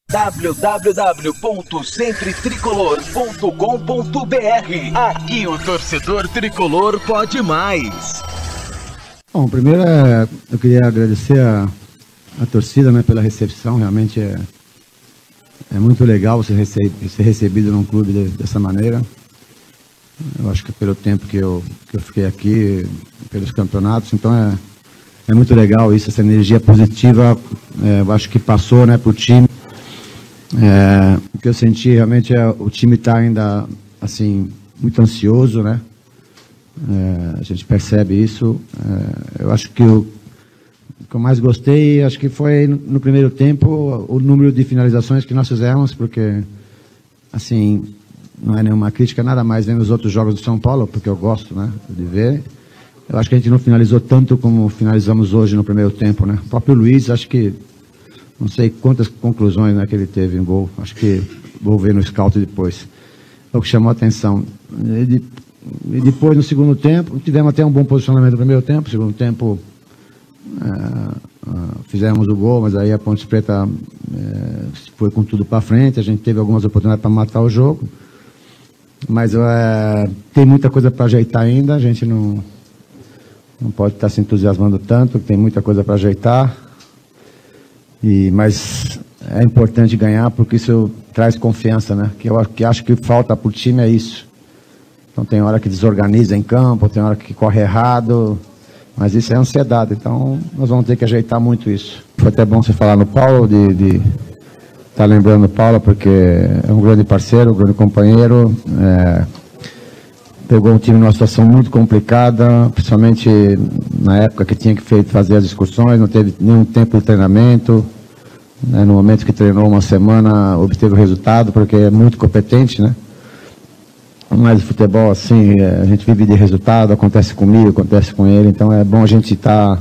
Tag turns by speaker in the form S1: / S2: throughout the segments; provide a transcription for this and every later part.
S1: www.sempretricolor.com.br. Aqui o torcedor tricolor pode mais.
S2: Bom, primeiro eu queria agradecer a torcida, né, pela recepção. Realmente é muito legal ser recebido num clube dessa maneira. Eu acho que pelo tempo que eu fiquei aqui, pelos campeonatos, então é muito legal isso, essa energia positiva. Eu acho que passou, né, para o time. O que eu senti realmente o time está ainda assim muito ansioso, né? A gente percebe isso. Eu acho que o que eu mais gostei, acho que foi no primeiro tempo o número de finalizações que nós fizemos, porque assim não é nenhuma crítica, nada mais vendo os outros jogos do São Paulo, porque eu gosto, né, de ver. Eu acho que a gente não finalizou tanto como finalizamos hoje no primeiro tempo, né? O próprio Luiz, acho que não sei quantas conclusões, né, que ele teve em gol. Acho que vou ver no scout depois. É o que chamou a atenção. E depois, no segundo tempo, tivemos até um bom posicionamento no primeiro tempo. No segundo tempo, fizemos o gol, mas aí a Ponte Preta foi com tudo para frente. A gente teve algumas oportunidades para matar o jogo. Mas tem muita coisa para ajeitar ainda. A gente não pode estar se entusiasmando tanto, tem muita coisa para ajeitar. Mas é importante ganhar, porque isso traz confiança, né? Que eu acho que falta para o time é isso. Então tem hora que desorganiza em campo, tem hora que corre errado, mas isso é ansiedade. Então nós vamos ter que ajeitar muito isso. Foi até bom você falar no Paulo, de estar lembrando o Paulo, porque é um grande parceiro, um grande companheiro. Pegou um time numa situação muito complicada, principalmente na época que tinha que fazer as excursões, não teve nenhum tempo de treinamento. Né, no momento que treinou uma semana, obteve o resultado, porque é muito competente, né? Mas o futebol, assim, a gente vive de resultado, acontece comigo, acontece com ele, então é bom a gente estar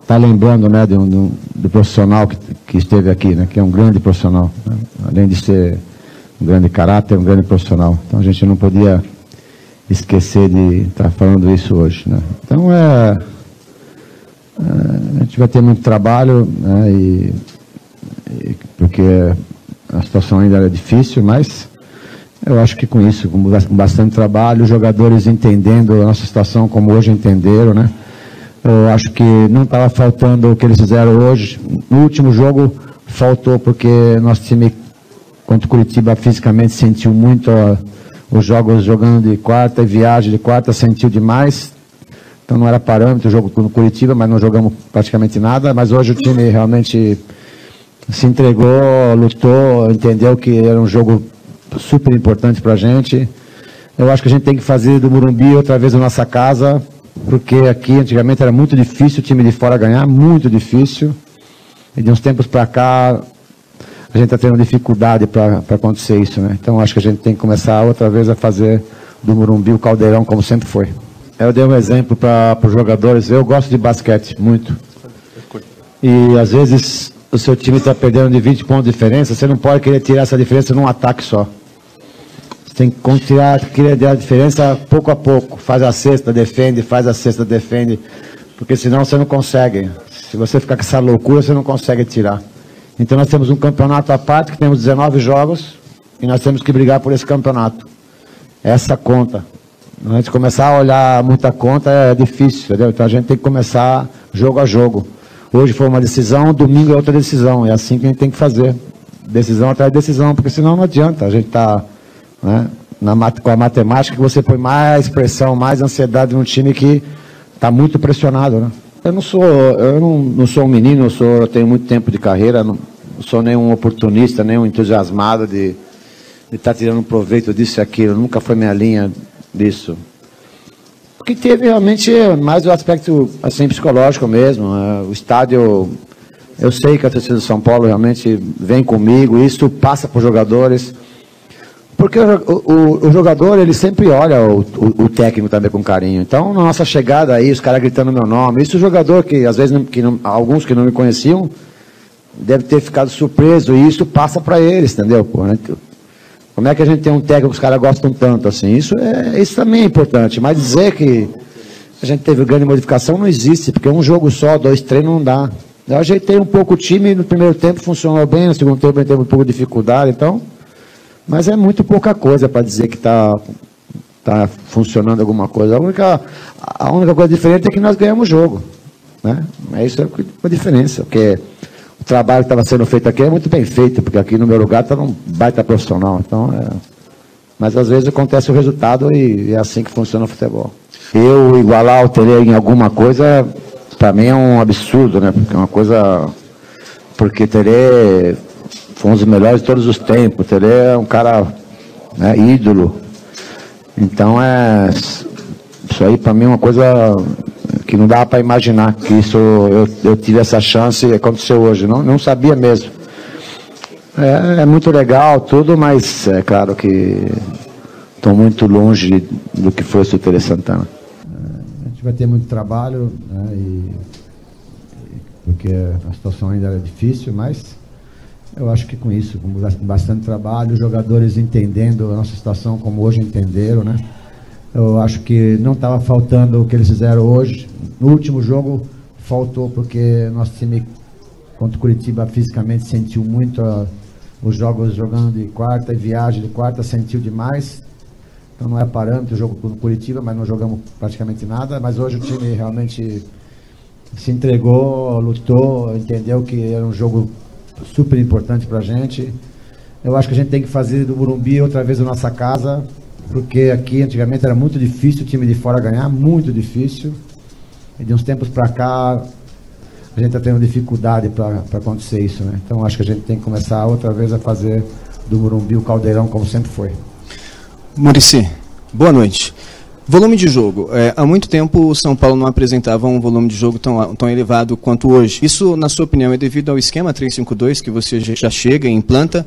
S2: lembrando, né, do profissional que esteve aqui, né? Que é um grande profissional, né? Além de ser um grande caráter, um grande profissional. Então a gente não podia esquecer de estar falando isso hoje, né? Então a gente vai ter muito trabalho, né, porque a situação ainda é difícil, mas eu acho que com isso, com bastante trabalho, os jogadores entendendo a nossa situação como hoje entenderam, né? Eu acho que não estava faltando o que eles fizeram hoje. No último jogo faltou, porque nosso time contra o Curitiba fisicamente sentiu muito os jogos jogando de quarta e viagem de quarta, sentiu demais. Então não era parâmetro o jogo no Curitiba, mas não jogamos praticamente nada. Mas hoje o time realmente se entregou, lutou, entendeu que era um jogo super importante para a gente. Eu acho que a gente tem que fazer do Morumbi outra vez a nossa casa, porque aqui antigamente era muito difícil o time de fora ganhar, muito difícil. E de uns tempos para cá a gente está tendo dificuldade para acontecer isso, né? Então acho que a gente tem que começar outra vez a fazer do Morumbi o caldeirão como sempre foi. Eu dei um exemplo para os jogadores. Eu gosto de basquete, muito. E às vezes o seu time está perdendo de 20 pontos de diferença, você não pode querer tirar essa diferença num ataque só. Você tem que querer tirar a diferença pouco a pouco. Faz a cesta, defende, faz a cesta, defende. Porque senão você não consegue. Se você ficar com essa loucura, você não consegue tirar. Então nós temos um campeonato à parte, que temos 19 jogos, e nós temos que brigar por esse campeonato. Essa conta. Antes de começar a olhar muita conta é difícil, entendeu? Então a gente tem que começar jogo a jogo. Hoje foi uma decisão, domingo é outra decisão. É assim que a gente tem que fazer. Decisão atrás de decisão, porque senão não adianta. A gente está, né, com a matemática, que você põe mais pressão, mais ansiedade num time que está muito pressionado, né? Eu não sou um menino, eu tenho muito tempo de carreira, não sou nenhum oportunista, nenhum entusiasmado de estar tirando proveito disso e aquilo. Nunca foi minha linha disso. O que teve realmente mais o aspecto assim, psicológico mesmo. O estádio, eu sei que a torcida do São Paulo realmente vem comigo, isso passa para os jogadores. Porque o jogador, ele sempre olha o técnico também com carinho. Então, na nossa chegada aí, os caras gritando meu nome. Isso o jogador, que às vezes, alguns que não me conheciam, deve ter ficado surpreso. E isso passa para eles, entendeu? Pô, né? Como é que a gente tem um técnico que os caras gostam tanto assim? Isso também é importante. Mas dizer que a gente teve grande modificação não existe. Porque um jogo só, 2 treinos não dá. Eu ajeitei um pouco o time, no primeiro tempo funcionou bem, no segundo tempo teve um pouco de dificuldade, então, mas é muito pouca coisa para dizer que está funcionando alguma coisa. A única coisa diferente é que nós ganhamos o jogo, né? É isso que é a diferença, porque o trabalho que estava sendo feito aqui é muito bem feito, porque aqui no meu lugar está um baita profissional, então mas às vezes acontece o resultado e é assim que funciona o futebol. Eu igualar o Tele em alguma coisa, para mim é um absurdo, né? Porque é uma coisa. Porque Tele foi um dos melhores de todos os tempos. Tele é um cara, né, ídolo. Então isso aí para mim é uma coisa que não dá para imaginar que isso eu tive essa chance e aconteceu hoje. Não sabia mesmo. É muito legal tudo, mas é claro que estou muito longe do que foi o Tele Santana. A gente vai ter muito trabalho, né, porque a situação ainda é difícil, mas eu acho que com isso, com bastante trabalho, os jogadores entendendo a nossa situação como hoje entenderam, né? Eu acho que não estava faltando o que eles fizeram hoje. No último jogo faltou porque nosso time contra o Curitiba fisicamente sentiu muito os jogos jogando de quarta e viagem de quarta, sentiu demais. Então não é parâmetro o jogo com o Curitiba, mas não jogamos praticamente nada. Mas hoje o time realmente se entregou, lutou, entendeu que era um jogo super importante para a gente. Eu acho que a gente tem que fazer do Morumbi outra vez a nossa casa, porque aqui antigamente era muito difícil o time de fora ganhar, muito difícil. E de uns tempos para cá a gente está tendo dificuldade para acontecer isso, né? Então acho que a gente tem que começar outra vez a fazer do Morumbi o caldeirão como sempre foi.
S3: Muricy, boa noite. Volume de jogo. Há muito tempo o São Paulo não apresentava um volume de jogo tão elevado quanto hoje. Isso, na sua opinião, é devido ao esquema 3-5-2 que você já chega e implanta?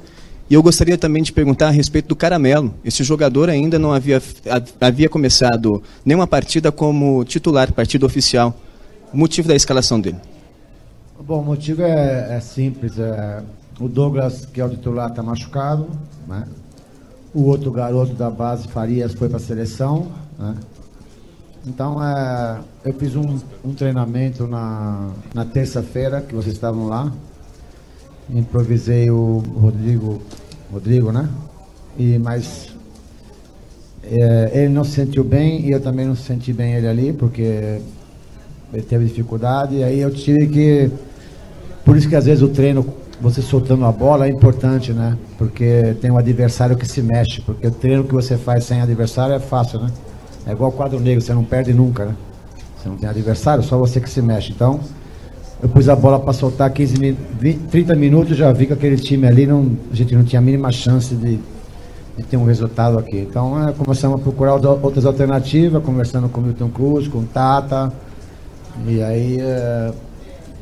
S3: E eu gostaria também de perguntar a respeito do Caramelo. Esse jogador ainda não havia começado nenhuma partida como titular, partida oficial. O motivo da escalação dele?
S2: Bom, o motivo é simples. O Douglas, que é o titular, está machucado, né? O outro garoto da base, Farias, foi para a seleção, né? Então, eu fiz um treinamento na terça-feira, que vocês estavam lá. Improvisei o Rodrigo, né? Mas ele não se sentiu bem e eu também não senti bem ele ali, porque ele teve dificuldade. E aí eu tive que... Por isso que às vezes o treino, você soltando a bola, é importante, né? Porque tem um adversário que se mexe. Porque o treino que você faz sem adversário é fácil, né? É igual quadro negro, você não perde nunca, né? Você não tem adversário, só você que se mexe. Então, eu pus a bola para soltar 30 minutos, já vi que aquele time ali, a gente não tinha a mínima chance de ter um resultado aqui. Então, começamos a procurar outras alternativas, conversando com o Milton Cruz, com o Tata. E aí,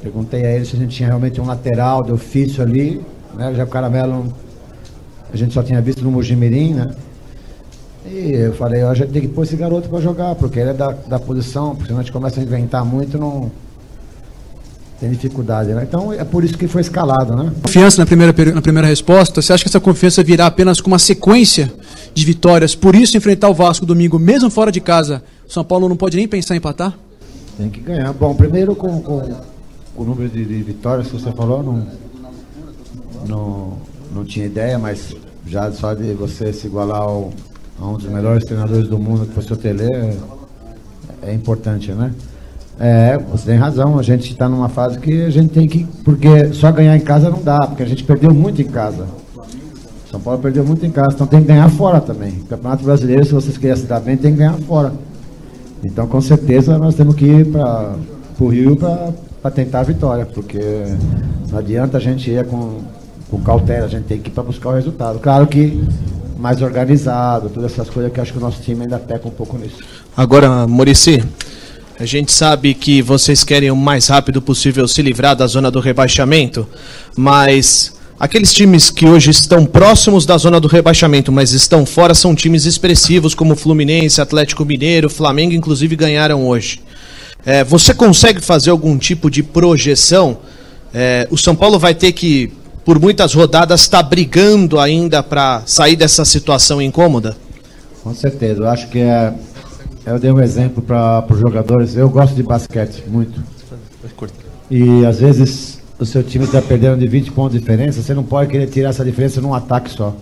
S2: perguntei a ele se a gente tinha realmente um lateral de ofício ali, né? Já o Caramelo, a gente só tinha visto no Mojimirim, né? E eu falei, a gente tem que pôr esse garoto para jogar, porque ele é da posição, porque senão a gente começa a inventar muito, não tem dificuldade, né? Então é por isso que foi escalado, né?
S4: Confiança na primeira resposta, você acha que essa confiança virá apenas com uma sequência de vitórias? Por isso enfrentar o Vasco domingo, mesmo fora de casa, o São Paulo não pode nem pensar em empatar?
S2: Tem que ganhar. Bom, primeiro com o número de vitórias que você falou, não tinha ideia, mas já só de você se igualar a um dos melhores treinadores do mundo, que foi o Tele, é importante, né? Você tem razão, a gente está numa fase que a gente tem que... Porque só ganhar em casa não dá, porque a gente perdeu muito em casa. São Paulo perdeu muito em casa, então tem que ganhar fora também. O Campeonato Brasileiro, se vocês querem se dar bem, tem que ganhar fora. Então, com certeza, nós temos que ir para o Rio para tentar a vitória, porque não adianta a gente ir com cautela, a gente tem que ir para buscar o resultado. Claro que mais organizado, todas essas coisas que eu acho que o nosso time ainda peca um pouco nisso.
S3: Agora, Muricy, a gente sabe que vocês querem o mais rápido possível se livrar da zona do rebaixamento, mas aqueles times que hoje estão próximos da zona do rebaixamento, mas estão fora, são times expressivos, como Fluminense, Atlético Mineiro, Flamengo, inclusive ganharam hoje. Você consegue fazer algum tipo de projeção? O São Paulo vai ter que, por muitas rodadas, estar brigando ainda para sair dessa situação incômoda?
S2: Com certeza, eu acho que eu dei um exemplo para os jogadores. Eu gosto de basquete, muito. e às vezes o seu time está perdendo de 20 pontos de diferença, você não pode querer tirar essa diferença num ataque só.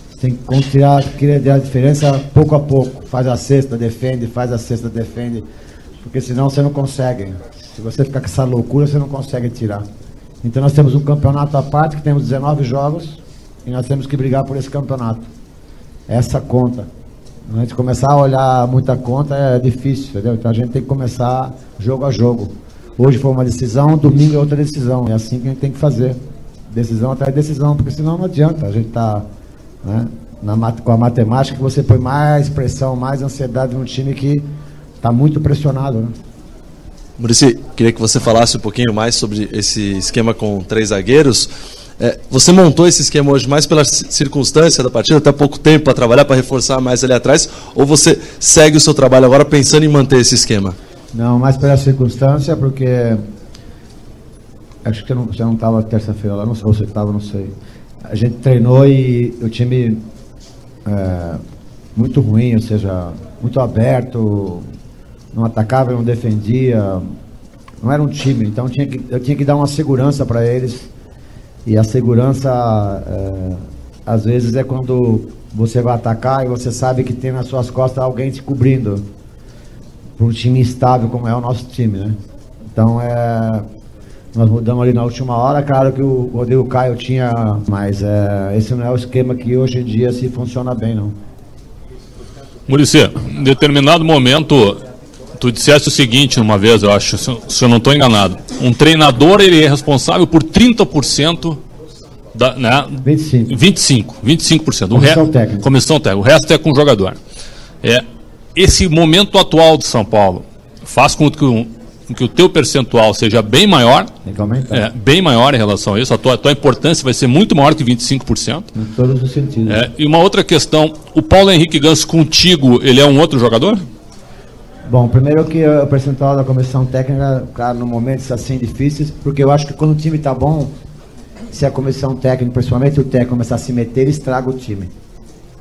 S2: Você tem que querer a diferença pouco a pouco. Faz a cesta, defende, faz a cesta, defende. Porque senão você não consegue. Se você ficar com essa loucura, você não consegue tirar. Então nós temos um campeonato à parte, que temos 19 jogos, e nós temos que brigar por esse campeonato. Essa conta. A gente começar a olhar muita conta é difícil, entendeu? Então a gente tem que começar jogo a jogo. Hoje foi uma decisão, domingo é outra decisão. É assim que a gente tem que fazer. Decisão atrás de decisão, porque senão não adianta. A gente está, né, com a matemática, que você põe mais pressão, mais ansiedade num time que está muito pressionado, né?
S5: Muricy, queria que você falasse um pouquinho mais sobre esse esquema com 3 zagueiros. Você montou esse esquema hoje mais pela circunstância da partida, até pouco tempo para trabalhar, para reforçar mais ali atrás, ou você segue o seu trabalho agora pensando em manter esse esquema?
S2: Não, mais pela circunstância, porque acho que você não estava terça-feira lá, não sei, ou você estava, não sei. A gente treinou e o time muito ruim, ou seja, muito aberto, não atacava, não defendia, não era um time, então eu tinha que dar uma segurança para eles, e a segurança às vezes é quando você vai atacar e você sabe que tem nas suas costas alguém te cobrindo, para um time estável como é o nosso time, né? Então nós mudamos ali na última hora, claro que o Rodrigo Caio tinha, mas esse não é o esquema que hoje em dia se funciona bem, não.
S6: Muricy, em determinado momento, tu disseste o seguinte uma vez, eu acho, se eu não estou enganado, um treinador ele é responsável por 30% da, né? 25%.
S2: Comissão técnica.
S6: Comissão técnica, o resto é com o jogador. Esse momento atual de São Paulo faz com que o teu percentual seja bem maior, bem maior em relação a isso, a tua importância vai ser muito maior que 25%.
S2: Em todos os sentidos.
S6: E uma outra questão, o Paulo Henrique Ganso contigo, ele é um outro jogador?
S2: Bom, primeiro que o percentual da comissão técnica, claro, no momentos assim difíceis, porque eu acho que quando o time está bom, se a comissão técnica, principalmente o técnico, começar a se meter, ele estraga o time.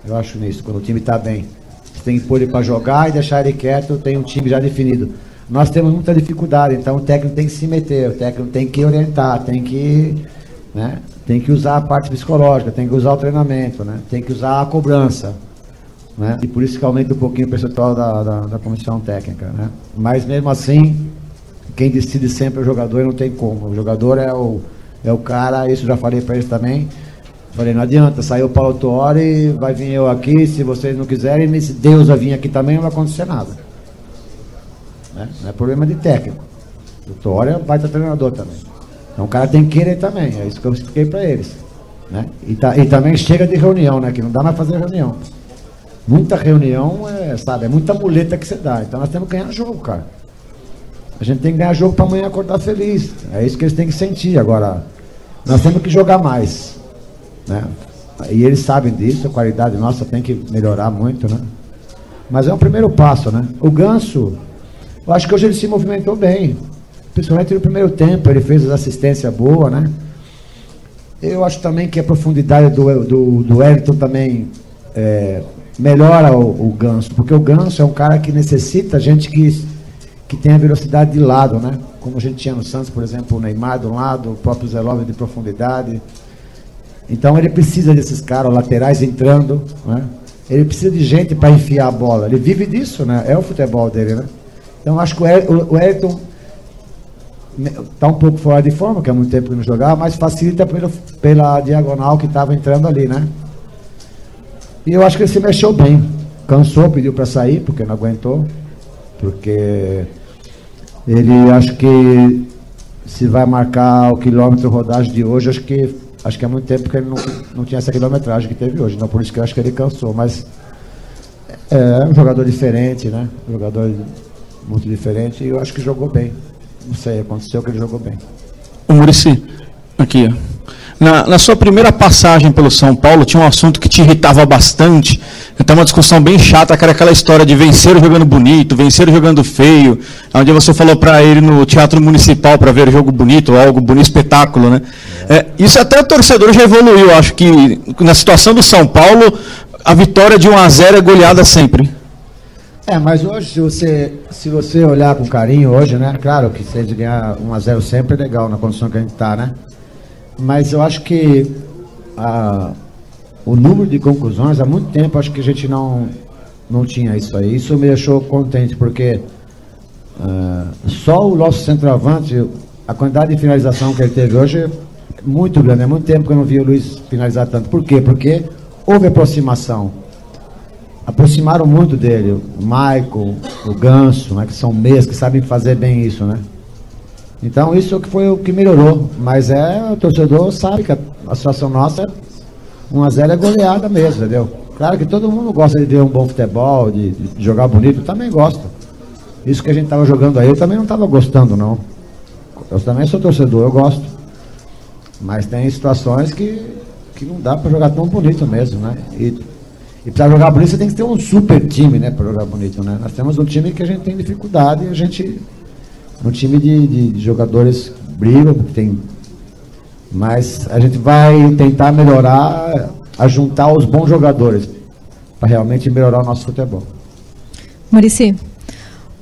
S2: Eu acho nisso, quando o time está bem. Você tem que pôr ele para jogar e deixar ele quieto, tem um time já definido. Nós temos muita dificuldade, então o técnico tem que se meter, o técnico tem que orientar, tem que usar a parte psicológica, tem que usar o treinamento, né? Tem que usar a cobrança, né? E por isso que aumenta um pouquinho o percentual da comissão técnica, né? Mas mesmo assim, quem decide sempre é o jogador, e não tem como. O jogador é o cara, isso eu já falei para eles também. Falei, não adianta, saiu o Paulo Tuori, vai vir eu aqui, se vocês não quiserem, se Deus vai vir aqui também, não vai acontecer nada. Não é problema de técnico. O Tuori é um baita treinador também. Então o cara tem que querer também, é isso que eu expliquei para eles, né? E também chega de reunião, né? Que não dá mais fazer reunião. Muita reunião, é muita muleta que você dá. Então nós temos que ganhar jogo, cara. A gente tem que ganhar jogo para amanhã acordar feliz. É isso que eles têm que sentir. Agora, nós temos que jogar mais, né? E eles sabem disso, a qualidade nossa tem que melhorar muito, né? Mas é um primeiro passo, né? O Ganso, eu acho que hoje ele se movimentou bem, principalmente no primeiro tempo, ele fez as assistências boas, né? Eu acho também que a profundidade do Wellington também melhora o Ganso, porque o Ganso é um cara que necessita gente que tem a velocidade de lado, né? Como a gente tinha no Santos, por exemplo, o Neymar de um lado, o próprio Zé Lopes de profundidade. Então ele precisa desses caras, laterais entrando, né? Ele precisa de gente para enfiar a bola, ele vive disso, né? É o futebol dele, né? Então acho que o Ayrton está um pouco fora de forma, que há muito tempo que não jogava, mas facilita pela diagonal que estava entrando ali, né? E eu acho que ele se mexeu bem, cansou, pediu para sair, porque não aguentou, porque ele, acho que se vai marcar o quilômetro rodagem de hoje, acho que há muito tempo que ele não tinha essa quilometragem que teve hoje, então por isso que eu acho que ele cansou, mas é um jogador diferente, né? Um jogador muito diferente, e eu acho que jogou bem. Não sei, aconteceu que ele jogou bem.
S7: O Muricy, aqui, ó. Na sua primeira passagem pelo São Paulo, tinha um assunto que te irritava bastante, até uma discussão bem chata, que era aquela história de vencer jogando bonito, vencer jogando feio, onde você falou para ele no Teatro Municipal para ver jogo bonito, algo bonito, espetáculo, né? Isso até o torcedor já evoluiu, acho que na situação do São Paulo, a vitória de 1-0 é goleada sempre.
S2: Mas hoje, se você olhar com carinho hoje, né? Claro que se a gente ganhar 1-0 sempre é legal na condição que a gente está, né? Mas eu acho que o número de conclusões, há muito tempo, acho que a gente não tinha isso aí. Isso me deixou contente, porque só o nosso centroavante, a quantidade de finalização que ele teve hoje é muito grande. É muito tempo que eu não vi o Luiz finalizar tanto. Por quê? Porque houve aproximação. Aproximaram muito dele, o Michael, o Ganso, né, que são meias que sabem fazer bem isso, né? Então isso que foi o que melhorou, mas o torcedor sabe que a situação nossa 1-0 é goleada mesmo, entendeu? Claro que todo mundo gosta de ver um bom futebol, de jogar bonito, eu também gosto. Isso que a gente estava jogando aí, eu também não estava gostando, não. Eu também sou torcedor, eu gosto. Mas tem situações que não dá para jogar tão bonito mesmo, né? E para jogar bonito você tem que ter um super time, né, para jogar bonito, né? Nós temos um time que a gente tem dificuldade e a gente um time de jogadores brigam, mas a gente vai tentar melhorar, a juntar os bons jogadores para realmente melhorar o nosso futebol.
S8: Muricy,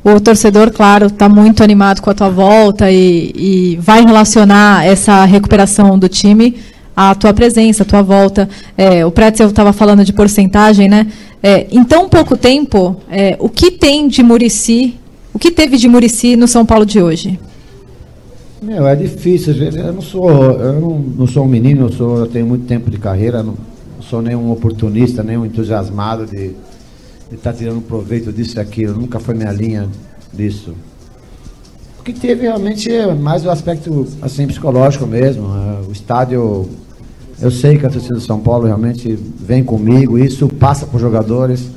S8: o torcedor, claro, está muito animado com a tua volta e vai relacionar essa recuperação do time a tua presença, a tua volta. O Pretzel estava falando de porcentagem, né? Em tão pouco tempo, o que tem de Muricy, o que teve de Muricy no São Paulo de hoje?
S2: É difícil. Eu não sou um menino, eu tenho muito tempo de carreira, não sou nenhum oportunista, nenhum entusiasmado de estar tirando proveito disso e aquilo. Nunca foi minha linha disso. O que teve realmente é mais o aspecto assim, psicológico mesmo. O estádio, eu sei que a torcida do São Paulo realmente vem comigo, isso passa para os jogadores,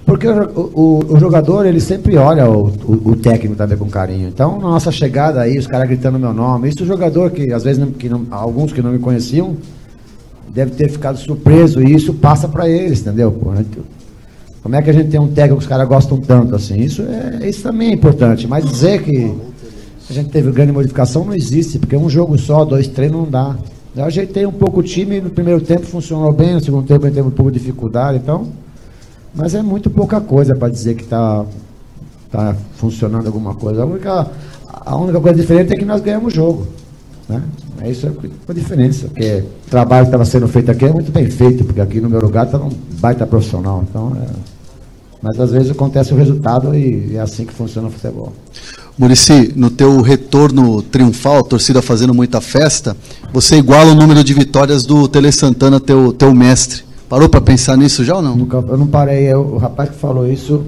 S2: porque o jogador, ele sempre olha o técnico também com carinho. Então, na nossa chegada aí, os caras gritando meu nome, isso o jogador que às vezes alguns que não me conheciam deve ter ficado surpreso, e isso passa para eles, entendeu? Como é que a gente tem um técnico que os caras gostam tanto assim? Isso também é importante, mas dizer que a gente teve grande modificação não existe, porque um jogo só, 2 treinos não dá. Eu ajeitei um pouco o time, no primeiro tempo funcionou bem, no segundo tempo a gente teve um pouco de dificuldade, então, mas é muito pouca coisa para dizer que está funcionando alguma coisa. A única coisa diferente é que nós ganhamos o jogo, né? Isso é a diferença, porque o trabalho que estava sendo feito aqui é muito bem feito, porque aqui no meu lugar estava um baita profissional, então mas às vezes acontece o resultado e é assim que funciona o futebol.
S9: Muricy, no teu retorno triunfal, a torcida fazendo muita festa, você iguala o número de vitórias do Tele Santana, teu mestre. Parou para pensar nisso já ou não?
S2: Eu não parei. O rapaz que falou isso,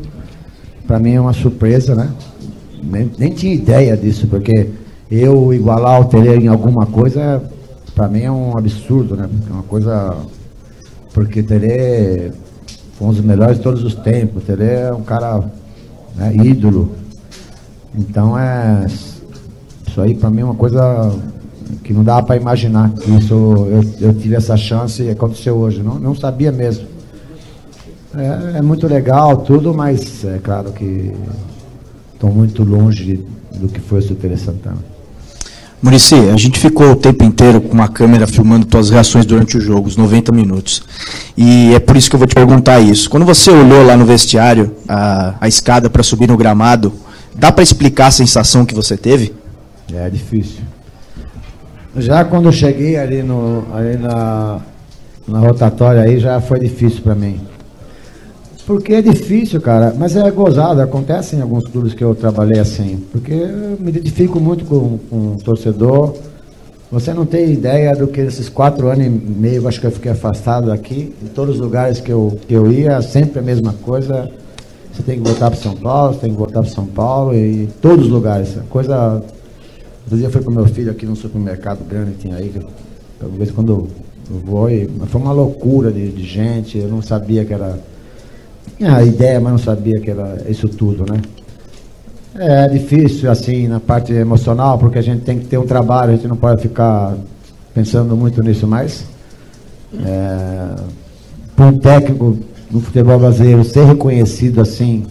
S2: para mim é uma surpresa, né? Nem tinha ideia disso, porque eu igualar o Tele em alguma coisa, para mim é um absurdo, né? É uma coisa... Porque o Tele foi um dos melhores de todos os tempos. O Tele é um cara, né, ídolo. Então isso aí para mim é uma coisa que não dá para imaginar. Eu tive essa chance e aconteceu hoje. Não sabia mesmo. É muito legal tudo, mas é claro que estou muito longe do que foi o Tele Santana.
S7: Muricy, a gente ficou o tempo inteiro com uma câmera filmando tuas reações durante o jogo, os 90 minutos. E é por isso que eu vou te perguntar isso. Quando você olhou lá no vestiário, a escada para subir no gramado, dá para explicar a sensação que você teve?
S2: É difícil. Já quando eu cheguei ali na rotatória, aí já foi difícil para mim. Porque é difícil, cara, mas é gozado, acontece em alguns clubes que eu trabalhei assim, porque eu me identifico muito com o torcedor. Você não tem ideia do que esses 4 anos e meio, acho que eu fiquei afastado aqui, em todos os lugares que eu ia, sempre a mesma coisa. Você tem que voltar para São Paulo, você tem que voltar para São Paulo, e todos os lugares. Outro dia eu fui com meu filho aqui num supermercado grande que tinha aí, talvez quando eu vou, mas foi uma loucura de gente, eu não sabia que era... Tinha a ideia, mas não sabia que era isso tudo, né? É difícil, assim, na parte emocional, porque a gente tem que ter um trabalho, a gente não pode ficar pensando muito nisso, mas para um técnico no futebol brasileiro ser reconhecido assim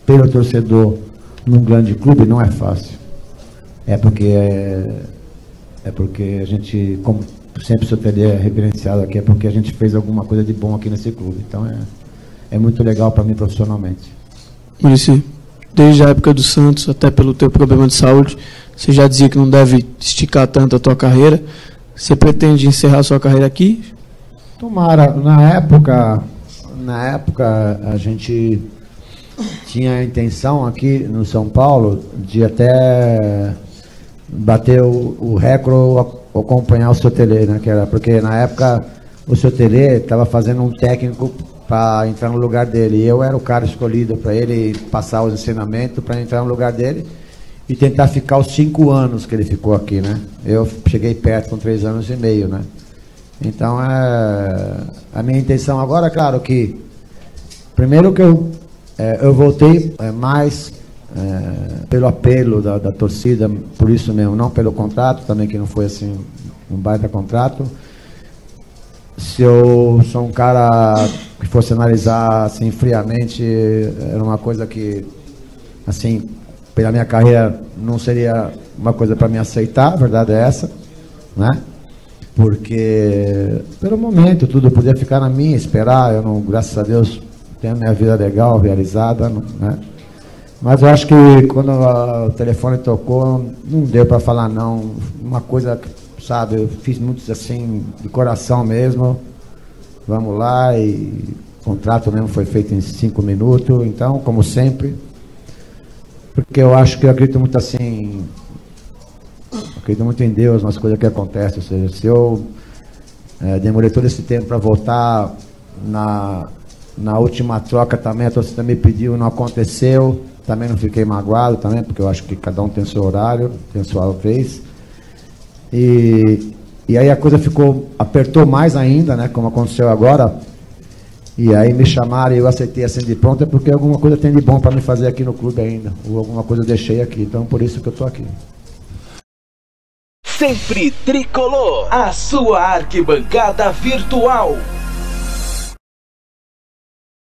S2: pelo torcedor num grande clube não é fácil. É porque a gente, como sempre o seu Tele é referenciado aqui, é porque a gente fez alguma coisa de bom aqui nesse clube. Então é muito legal para mim profissionalmente.
S10: Muricy, desde a época do Santos, até pelo teu problema de saúde, você já dizia que não deve esticar tanto a tua carreira. Você pretende encerrar a sua carreira aqui?
S2: Tomara. Na época a gente tinha a intenção aqui no São Paulo de até bater o recorde, acompanhar o Sotelê, né? Porque na época o Sotelê estava fazendo um técnico para entrar no lugar dele. E eu era o cara escolhido para ele passar os ensinamentos para entrar no lugar dele e tentar ficar os 5 anos que ele ficou aqui, né? Eu cheguei perto com 3 anos e meio, né? Então, a minha intenção agora, claro que, primeiro que eu voltei mais pelo apelo da torcida, por isso mesmo, não pelo contrato, também que não foi assim um baita contrato. Se eu sou um cara que fosse analisar assim friamente, era uma coisa que, assim, pela minha carreira não seria uma coisa para me aceitar, a verdade é essa, né? Porque pelo momento tudo podia ficar na minha, esperar, eu não, graças a Deus, tenho a minha vida legal, realizada, né? Mas eu acho que quando o telefone tocou, não deu para falar não, uma coisa, sabe, eu fiz muitos assim, de coração mesmo, vamos lá, e o contrato mesmo foi feito em 5 minutos, então, como sempre, porque eu acho que eu acredito muito assim, acredito muito em Deus, nas coisas que acontecem, ou seja, se eu demorei todo esse tempo para voltar, na última troca também, a torcida me pediu, não aconteceu, também não fiquei magoado também, porque eu acho que cada um tem seu horário, tem sua vez. E aí a coisa apertou mais ainda, né, como aconteceu agora. E aí me chamaram e eu aceitei assim de pronto, é porque alguma coisa tem de bom para me fazer aqui no clube ainda, ou alguma coisa eu deixei aqui, então por isso que eu estou aqui.
S1: Sempre Tricolor, a sua arquibancada virtual.